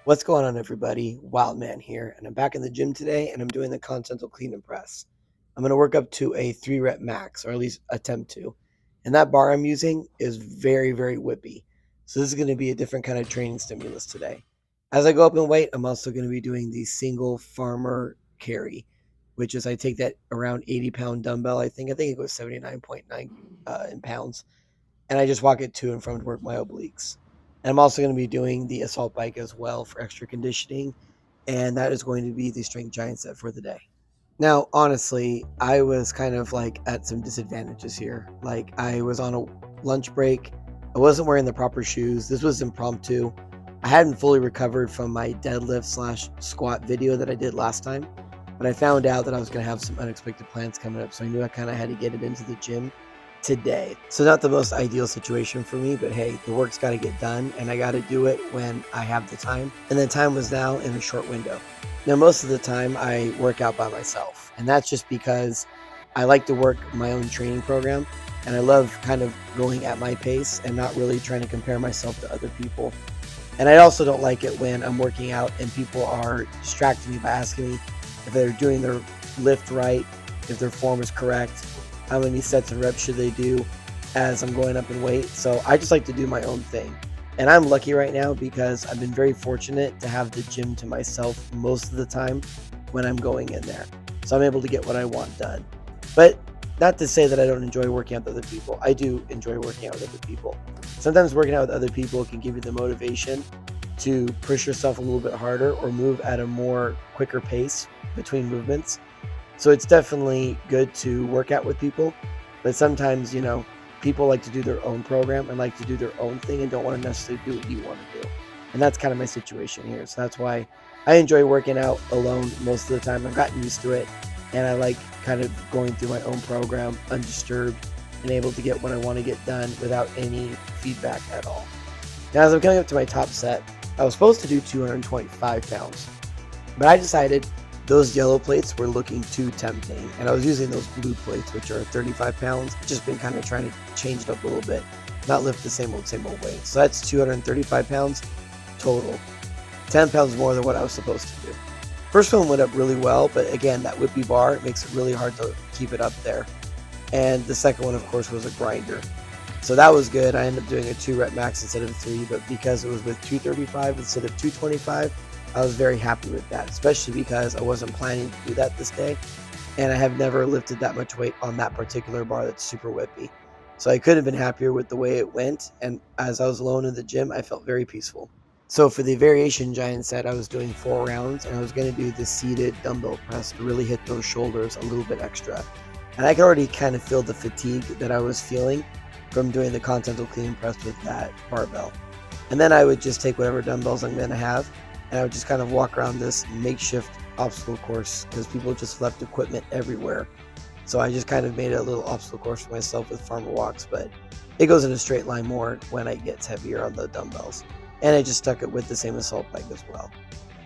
What's going on, everybody? WILDMAN here, and I'm back in the gym today, and I'm doing the continental clean and press. I'm going to work up to a 3 rep max, or at least attempt to. And that bar I'm using is very, very whippy. So this is going to be a different kind of training stimulus today. As I go up in weight, I'm also going to be doing the single farmer carry, which is I take that around 80-pound dumbbell. I think it goes 79.9 in pounds, and I just walk it to and from to work my obliques. And I'm also going to be doing the assault bike as well for extra conditioning, and that is going to be the strength giant set for the day. Now, honestly, I was kind of like at some disadvantages here. Like, I was on a lunch break, I wasn't wearing the proper shoes. This was impromptu. I hadn't fully recovered from my deadlift / squat video that I did last time, but I found out that I was going to have some unexpected plans coming up, so I knew I kind of had to get it into the gym today. So not the most ideal situation for me, but hey, the work's got to get done, and I got to do it when I have the time. And the time was now in a short window. Now, most of the time I work out by myself, and that's just because I like to work my own training program, and I love kind of going at my pace and not really trying to compare myself to other people. And I also don't like it when I'm working out and people are distracting me by asking me if they're doing their lift right, if their form is correct, how many sets and reps should they do as I'm going up in weight. So I just like to do my own thing. And I'm lucky right now because I've been very fortunate to have the gym to myself most of the time when I'm going in there. So I'm able to get what I want done. But not to say that I don't enjoy working out with other people. I do enjoy working out with other people. Sometimes working out with other people can give you the motivation to push yourself a little bit harder or move at a more quicker pace between movements. So it's definitely good to work out with people, but sometimes, people like to do their own program and like to do their own thing and don't want to necessarily do what you want to do. And that's kind of my situation here. So that's why I enjoy working out alone most of the time. I've gotten used to it, and I like kind of going through my own program undisturbed and able to get what I want to get done without any feedback at all. Now, as I'm coming up to my top set, I was supposed to do 225 pounds, but I decided those yellow plates were looking too tempting, and I was using those blue plates, which are 35 pounds. Just been kind of trying to change it up a little bit, not lift the same old weight. So that's 235 pounds total, 10 pounds more than what I was supposed to do. First one went up really well, but again, that whippy bar makes it really hard to keep it up there. And the second one, of course, was a grinder. So that was good. I ended up doing a 2 rep max instead of 3, but because it was with 235 instead of 225, I was very happy with that, especially because I wasn't planning to do that this day, and I have never lifted that much weight on that particular bar that's super whippy. So I could have been happier with the way it went, and as I was alone in the gym, I felt very peaceful. So for the variation giant set, I was doing 4 rounds, and I was going to do the seated dumbbell press to really hit those shoulders a little bit extra. And I could already kind of feel the fatigue that I was feeling from doing the continental clean and press with that barbell. And then I would just take whatever dumbbells I'm going to have, and I would just kind of walk around this makeshift obstacle course because people just left equipment everywhere. So I just kind of made a little obstacle course for myself with farmer walks, but it goes in a straight line more when it gets heavier on the dumbbells. And I just stuck it with the same assault bike as well.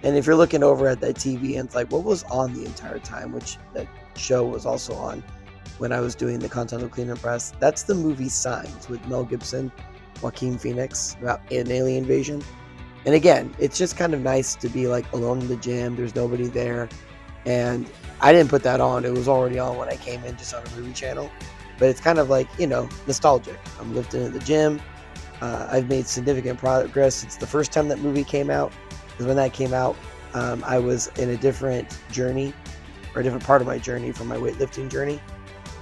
And if you're looking over at that TV and it's like, what was on the entire time, which that show was also on when I was doing the continental clean and press, that's the movie Signs with Mel Gibson, Joaquin Phoenix, about an alien invasion. And again, it's just kind of nice to be like alone in the gym. There's nobody there. And I didn't put that on. It was already on when I came in just on a movie channel. But it's kind of like, nostalgic. I'm lifting in the gym. I've made significant progress since the first time that movie came out. Because when that came out, I was in a different journey, or a different part of my journey from my weightlifting journey.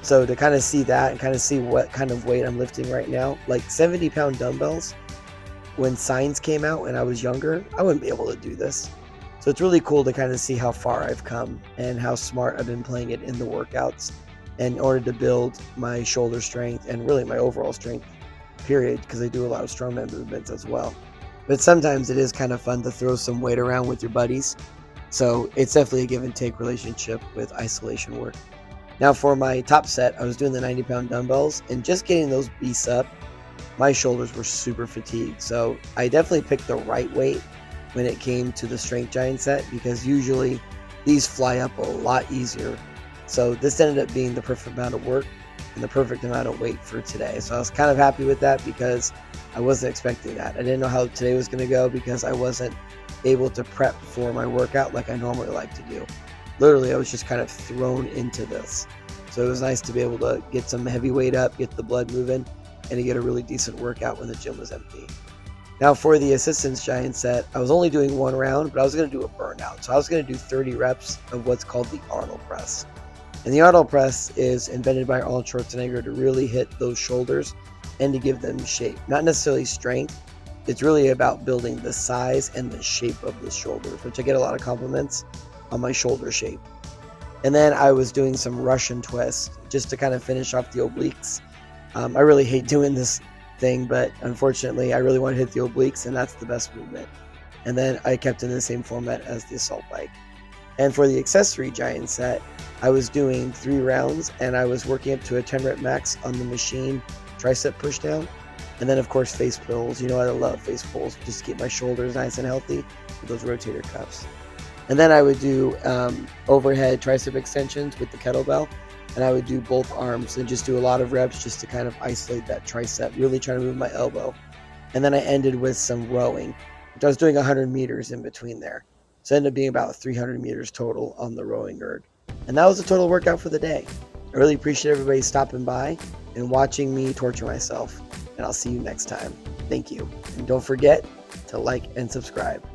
So to kind of see that and kind of see what kind of weight I'm lifting right now, like 70-pound dumbbells, when Signs came out and I was younger, I wouldn't be able to do this. So it's really cool to kind of see how far I've come and how smart I've been playing it in the workouts in order to build my shoulder strength and really my overall strength, period, because I do a lot of strongman movements as well. But sometimes it is kind of fun to throw some weight around with your buddies. So it's definitely a give and take relationship with isolation work. Now for my top set, I was doing the 90-pound dumbbells, and just getting those beasts up, my shoulders were super fatigued. So I definitely picked the right weight when it came to the strength giant set, because usually these fly up a lot easier. So this ended up being the perfect amount of work and the perfect amount of weight for today. So I was kind of happy with that because I wasn't expecting that. I didn't know how today was going to go because I wasn't able to prep for my workout like I normally like to do. Literally, I was just kind of thrown into this. So it was nice to be able to get some heavy weight up, get the blood moving, and to get a really decent workout when the gym was empty. Now for the assistance giant set, I was only doing one round, but I was going to do a burnout. So I was going to do 30 reps of what's called the Arnold press. And the Arnold press is invented by Arnold Schwarzenegger to really hit those shoulders and to give them shape. Not necessarily strength. It's really about building the size and the shape of the shoulders, which I get a lot of compliments on my shoulder shape. And then I was doing some Russian twists just to kind of finish off the obliques. I really hate doing this thing, but unfortunately I really want to hit the obliques, and that's the best movement. And then I kept in the same format as the assault bike. And for the accessory giant set, I was doing 3 rounds, and I was working up to a 10 rep max on the machine tricep push down. And then of course face pulls. You know I love face pulls just to keep my shoulders nice and healthy with those rotator cuffs. And then I would do overhead tricep extensions with the kettlebell, and I would do both arms and just do a lot of reps just to kind of isolate that tricep, really trying to move my elbow. And then I ended with some rowing, which I was doing 100 meters in between there. So it ended up being about 300 meters total on the rowing erg. And that was the total workout for the day. I really appreciate everybody stopping by and watching me torture myself. And I'll see you next time. Thank you. And don't forget to like and subscribe.